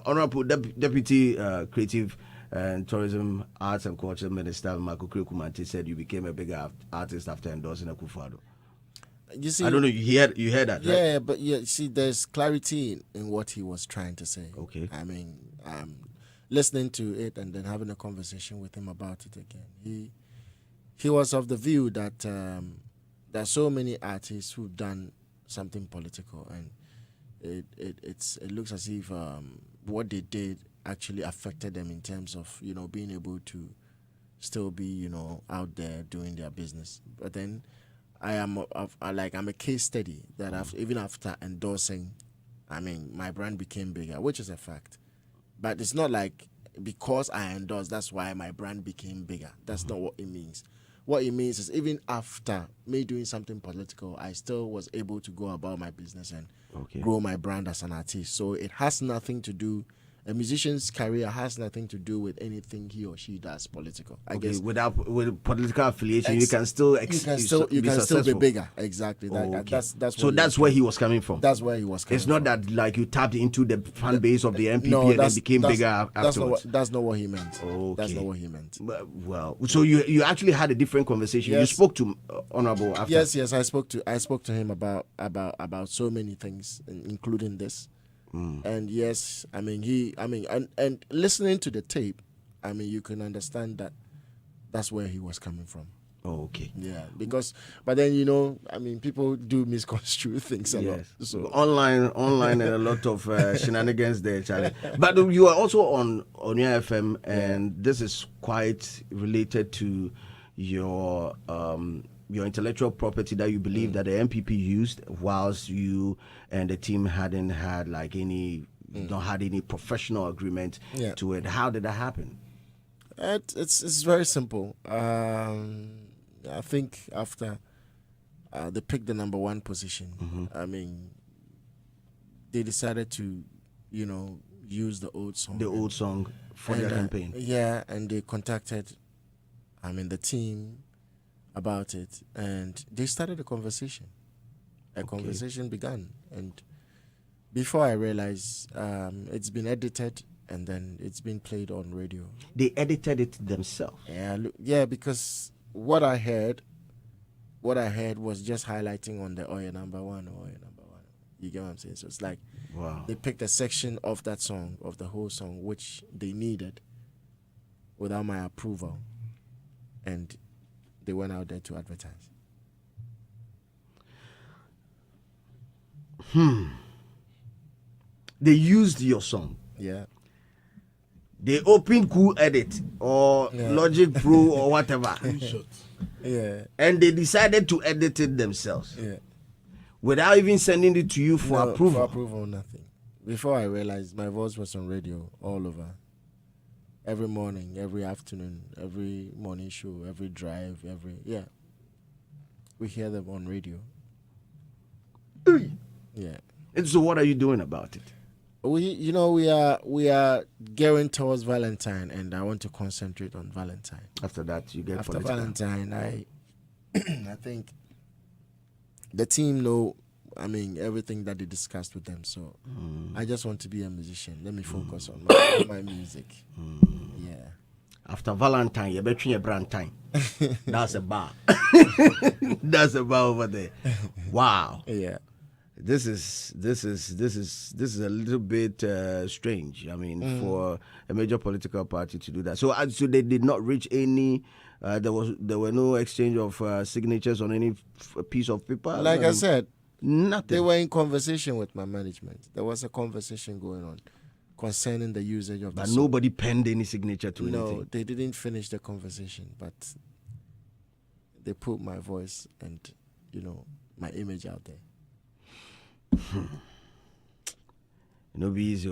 Honorable Deputy Creative and Tourism, Arts and Culture Minister Marco Kumante said you became a bigger artist after endorsing Akufo-Addo. You see, I don't know. You heard that, right? Yeah, but see, there's clarity in what he was trying to say. Okay. I mean, listening to it and then having a conversation with him about it again, he was of the view that there are so many artists who've done something political, and it looks as if what they did actually affected them in terms of being able to still be out there doing their business. But then I'm a case study that even after endorsing, I mean, my brand became bigger, which is a fact. But it's not like because I endorsed, that's why my brand became bigger. That's not what it means. What it means is even after me doing something political, I still was able to go about my business and grow my brand as an artist. So it has nothing to do. A musician's career has nothing to do with anything he or she does political. I guess with political affiliation, you can still be bigger. Exactly. That's where he was coming from. That's where he was coming from. It's not that like you tapped into the fan base of the MPP and then became bigger afterwards. That's not what he meant. Okay. That's not what he meant. Well, so you actually had a different conversation. Yes. You spoke to Honorable after. Yes. I spoke to him about so many things, including this. And yes, I mean and listening to the tape, I mean you can understand that that's where he was coming from. Oh, okay. Yeah, but then I mean people do misconstrue things a lot. So online and a lot of shenanigans there, Charlie. But you are also on your FM, and this is quite related to your intellectual property that you believe that the MPP used whilst you and the team hadn't had not had any professional agreement to it. How did that happen? It's very simple. I think after they picked the number one position, I mean, they decided to, use the old song. The old song for their campaign. Yeah, and they contacted, the team. about it, and they started a conversation. A conversation began, and before I realized, it's been edited and then it's been played on radio. They edited it themselves. Yeah, because what I heard was just highlighting on the Oya number one. You get what I'm saying? So it's like, wow, they picked a section of that song, of the whole song, which they needed without my approval, and they went out there to advertise. They used your song. Yeah. They opened Cool Edit or Logic Pro or whatever. Yeah. And they decided to edit it themselves. Yeah. Without even sending it to you for approval. For approval, nothing. Before I realized, my voice was on radio all over. Every morning, every afternoon, every morning show, every drive, we hear them on radio. Yeah. And so what are you doing about it? We are gearing towards Valentine, and I want to concentrate on Valentine. After that, you get After political. Valentine, I think the team know, everything that they discussed with them. So I just want to be a musician. Let me focus on my music. Yeah. After Valentine, you're between your brand time. That's a bar. That's a bar over there. Wow. Yeah. This is a little bit strange. For a major political party to do that. So they did not reach any. There were no exchange of signatures on any piece of paper. Like I said, nothing. They were in conversation with my management. There was a conversation going on concerning the usage of the but song. nobody penned any signature to anything. No, they didn't finish the conversation, but they put my voice and my image out there. No be easy.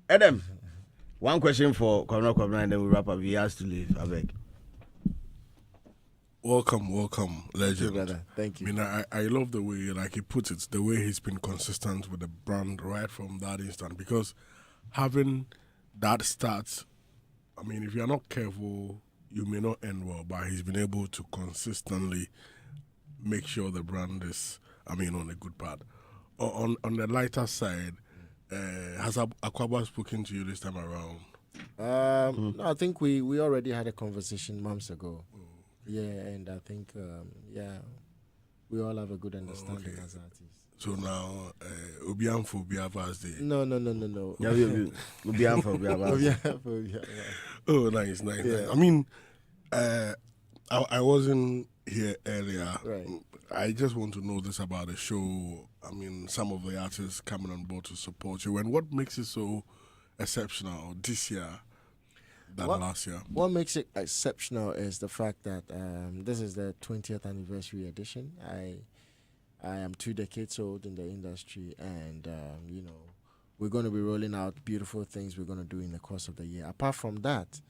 Adam, one question for Kwabena Kwabena and then we wrap up. He has to leave. I beg. Welcome, legend. Thank you, brother. Thank you. I love the way, like he puts it, the way he's been consistent with the brand right from that instant. Because having that start, if you're not careful, you may not end well. But he's been able to consistently make sure the brand is, on a good path. On the lighter side, has Akwaba spoken to you this time around? No, I think we already had a conversation months ago. Yeah, and I think, we all have a good understanding as artists. So now, Obianfo Biava's day. No. Obianfo. Oh, nice. Yeah. I wasn't here earlier. Right. I just want to know this about the show. Some of the artists coming on board to support you. And what makes it so exceptional this year than last year? What makes it exceptional is the fact that this is the 20th anniversary edition. I am 2 decades old in the industry, and we're going to be rolling out beautiful things we're going to do in the course of the year. Apart from that,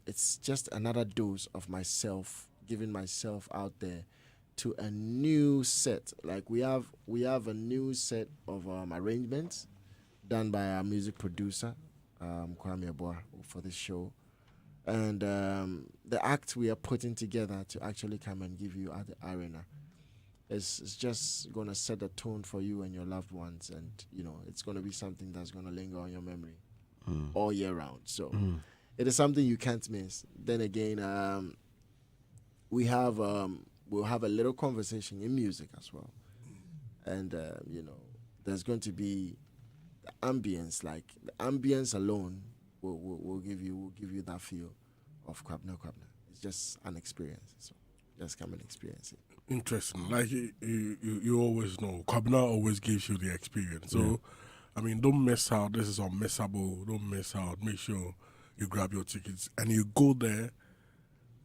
it's just another dose of myself, giving myself out there to a new set. Like we have a new set of arrangements done by our music producer, Kwame Boa, for this show, and the act we are putting together to actually come and give you at the arena is just going to set the tone for you and your loved ones, and it's going to be something that's going to linger on your memory all year round. So it is something you can't miss. Then again, we'll have a little conversation in music as well, and there's going to be the ambience. Like the ambience alone will give you that feel of Kwabena Kwabena. It's just an experience, so just come and experience it. Interesting. Like you always know, Kwabena always gives you the experience. So don't miss out. This is unmissable. Don't miss out. Make sure you grab your tickets and you go there.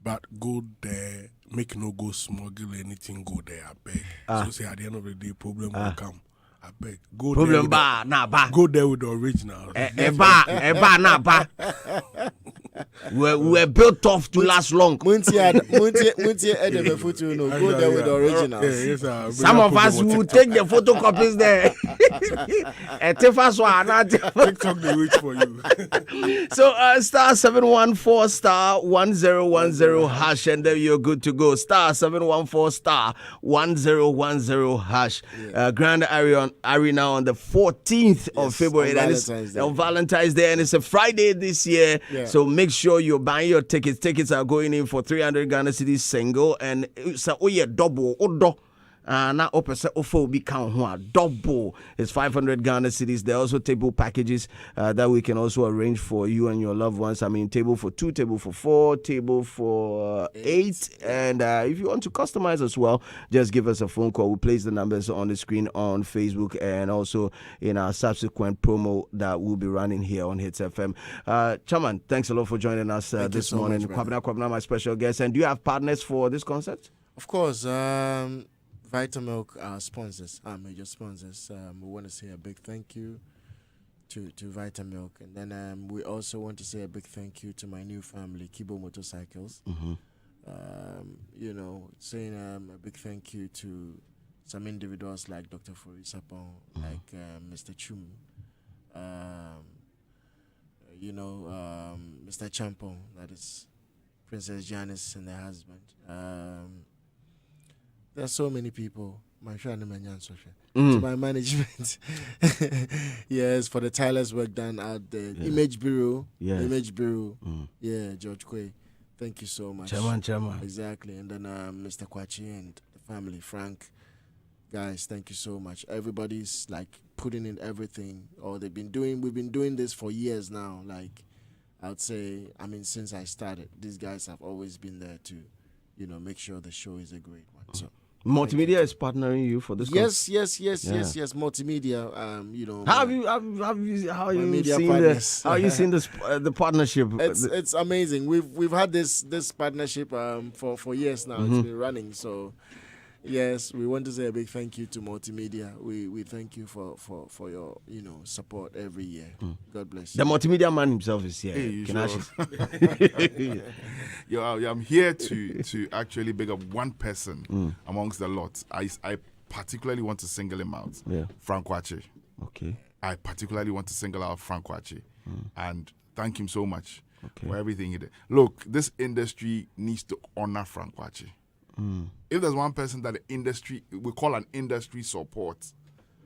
But go there, make no go smuggle anything, go there, I beg. So say at the end of the day, problem will come. I beg. Go problem there. Go there with the original. Eba, na ba. we're built tough to last long. Muntie Edeme photo, no, go there with the originals. Some of us will take the photocopies there. TikTok they wait for you. So star 714 star 1010 hash, and then you're good to go. Star 714 star 1010 hash. Grand Arena on the 14th of February. On Valentine's Day, and it's a Friday this year. So make sure you're buying your tickets. Tickets are going in for 300 Ghana cedis single, and it's a double. Now opposite ofo be count double. It's 500 Ghana cedis. There are also table packages that we can also arrange for you and your loved ones. I mean, table for 2, table for 4, table for 8. And if you want to customize as well, just give us a phone call. We'll place the numbers on the screen on Facebook and also in our subsequent promo that we'll be running here on Hits FM. Chairman, thanks a lot for joining us this morning. Kwabena Kwabena, my special guest. And do you have partners for this concert? Of course. Vitamilk, our sponsors, our major sponsors. We want to say a big thank you to Vitamilk. And then we also want to say a big thank you to my new family, Kibo Motorcycles. Saying a big thank you to some individuals like Dr. Fori Sapon, like Mr. Chum, Mr. Champon, that is Princess Janice and their husband. There's so many people. To my management. Yes, for the tireless work done out there. Image Bureau. Yeah, George Quay. Thank you so much. Chairman. Exactly. And then Mr. Kwachi and the family, Frank. Guys, thank you so much. Everybody's like putting in everything. We've been doing this for years now. Like, I would say, since I started, these guys have always been there to, make sure the show is a great one. So Multimedia is partnering you for this. Yes. Multimedia. How are you seeing the partnership? It's amazing. We've had this partnership for years now. It's been running. So yes, we want to say a big thank you to Multimedia. We thank you for your support every year. God bless you. The Multimedia man himself is here. I'm here to actually big up one person amongst the lot. I particularly want to single him out. Frank Kwachi. Okay. I particularly want to single out Frank Kwachi and thank him so much for everything he did. Look, this industry needs to honor Frank Kwachi. If there's one person that the industry, we call an industry support,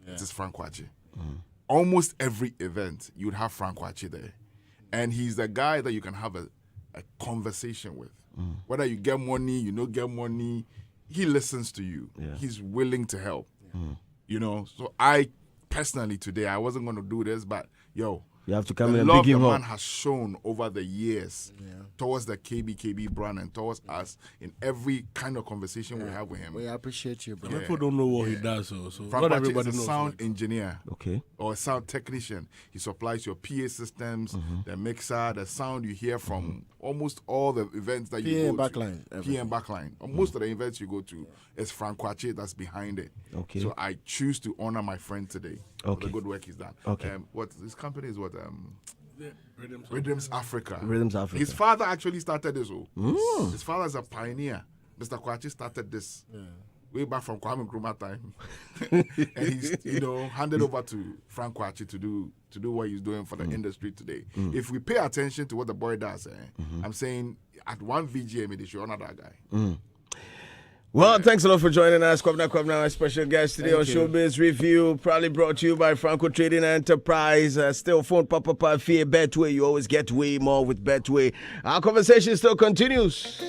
it is Frank Kwachi. Almost every event, you'd have Frank Kwachi there. And he's the guy that you can have a conversation with. Whether you get money, you don't get money, he listens to you. He's willing to help. So I personally today, I wasn't going to do this, but you have to come in and pick him up. The man has shown over the years towards the KB brand and towards us in every kind of conversation we have with him. We appreciate you, bro. People don't know what he does, so Frank not everybody is a knows. Sound engineer, or a sound technician. He supplies your PA systems, the mixer, the sound you hear from almost all the events that you go to. PA and backline. Most of the events you go to, it's Frank Kwachi that's behind it. So I choose to honor my friend today for the good work he's done. What his company is what Rhythms Africa. His father actually started this. His father is a pioneer. Mr. Kwachi started this way back from Kwame Nkrumah time, and he's handed over to Frank Kwachi to do what he's doing for the industry today. If we pay attention to what the boy does, I'm saying at one VGM they should honor that guy. Well, thanks a lot for joining us. Kwabena Kwabena, our special guest today on Showbiz Review, proudly brought to you by Franco Trading Enterprise. Still phone Papa Fear Betway. You always get way more with Betway. Our conversation still continues.